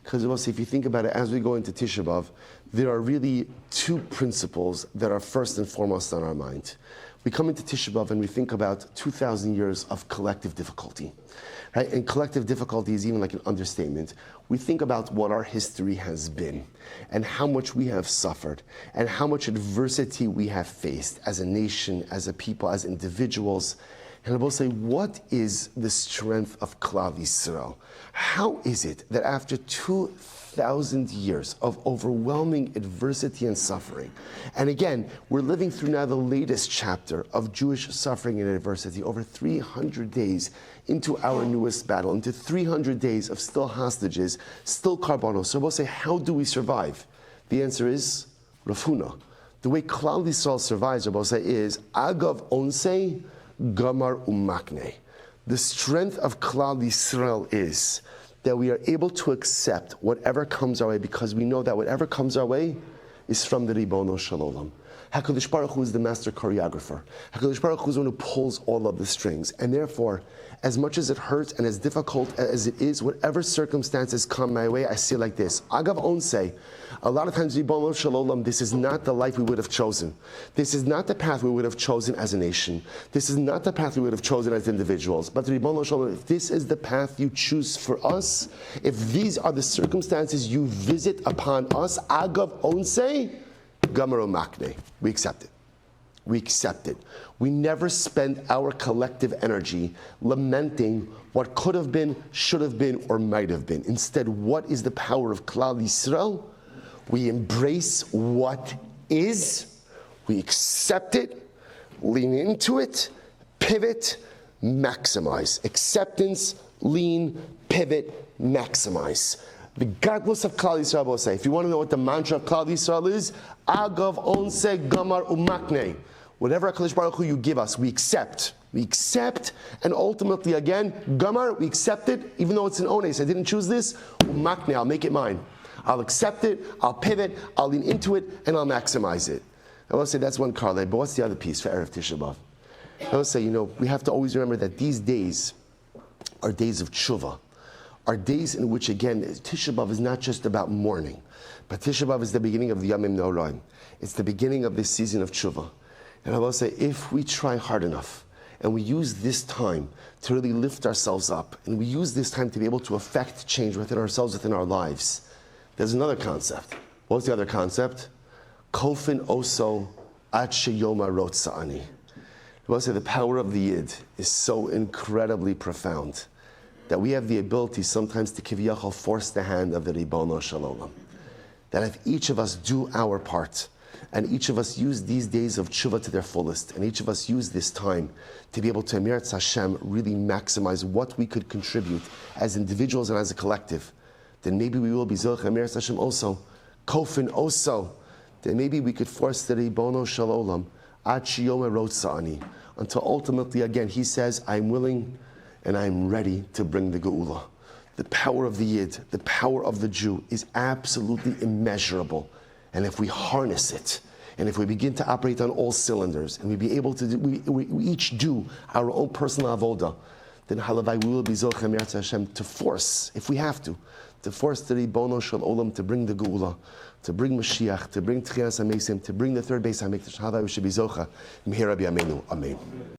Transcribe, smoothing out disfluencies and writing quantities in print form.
Because if you think about it, as we go into Tisha B'Av, there are really two principles that are first and foremost on our mind. We come into Tisha B'Av and we think about 2,000 years of collective difficulty, right? And collective difficulty is even like an understatement. We think about what our history has been and how much we have suffered and how much adversity we have faced as a nation, as a people, as individuals. And I will say, what is the strength of Klal Yisrael? How is it that after 2,000 years of overwhelming adversity and suffering, and again, we're living through now the latest chapter of Jewish suffering and adversity, over 300 days into our newest battle, into 300 days of still hostages, still karbanos. So we'll say, how do we survive? The answer is Rav Huna. The way Klal Yisrael survives, Rabbi say, is Agav Onsei Gamar Umakne. The strength of Klal Yisrael is that we are able to accept whatever comes our way, because we know that whatever comes our way is from the Ribono Shel Olam. HaKadosh Baruch Hu is the master choreographer. HaKadosh Baruch Hu is the one who pulls all of the strings. And therefore, as much as it hurts and as difficult as it is, whatever circumstances come my way, I see it like this. Agav Onsei. A lot of times, Ribono Shel Olam, this is not the life we would have chosen. This is not the path we would have chosen as a nation. This is not the path we would have chosen as individuals. But Ribono Shel Olam, if this is the path you choose for us, if these are the circumstances you visit upon us, Agav Onsei, Gamaro Makne. We accept it. We accept it. We never spend our collective energy lamenting what could have been, should have been, or might have been. Instead, what is the power of Klal Yisrael? We embrace what is, we accept it, lean into it, pivot, maximize. Acceptance, lean, pivot, maximize. The godless of Klal Yisrael will say, if you want to know what the mantra of Klal Yisrael is, Agav Onse Gamar Umakne. Whatever HaKadosh Baruch Hu you give us, we accept. We accept, and ultimately again, Gamar, we accept it, even though it's an ones. I didn't choose this, Umakne, I'll make it mine. I'll accept it, I'll pivot, I'll lean into it, and I'll maximize it. I will say that's one Karle, but what's the other piece for Erev Tisha B'Av? I will say, we have to always remember that these days are days of tshuva, are days in which, again, Tisha B'Av is not just about mourning, but Tisha B'Av is the beginning of the Yamim Noraim. It's the beginning of this season of tshuva. And I will say, if we try hard enough, and we use this time to really lift ourselves up, and we use this time to be able to affect change within ourselves, within our lives, there's another concept. What's the other concept? Kofin oso ad sheyoma rotza'ani. I will say the power of the Yid is so incredibly profound that we have the ability sometimes to kiviyachal force the hand of the Ribono Shel Olam. That if each of us do our part, and each of us use these days of tshuva to their fullest, and each of us use this time to be able to Emirat Hashem, really maximize what we could contribute as individuals and as a collective, then maybe we will be Zoch Emirat Hashem also, Kofin also, then maybe we could force the Ribono Shel Olam, Ad Shiyoma Rotza'ani, until ultimately again he says, I'm willing and I'm ready to bring the Geulah. The power of the Yid, the power of the Jew is absolutely immeasurable. And if we harness it, and if we begin to operate on all cylinders, and we be able to do, we each do our own personal avoda, then halavai we will be zochem Yirtzeh Hashem to force, if we have to force the Ribono Shel Olam to bring the Geulah, to bring Mashiach, to bring Tchias HaMesim, to bring the third base HaMikdash. Halavai we should be zocha. Mihira b'yameinu. Amen.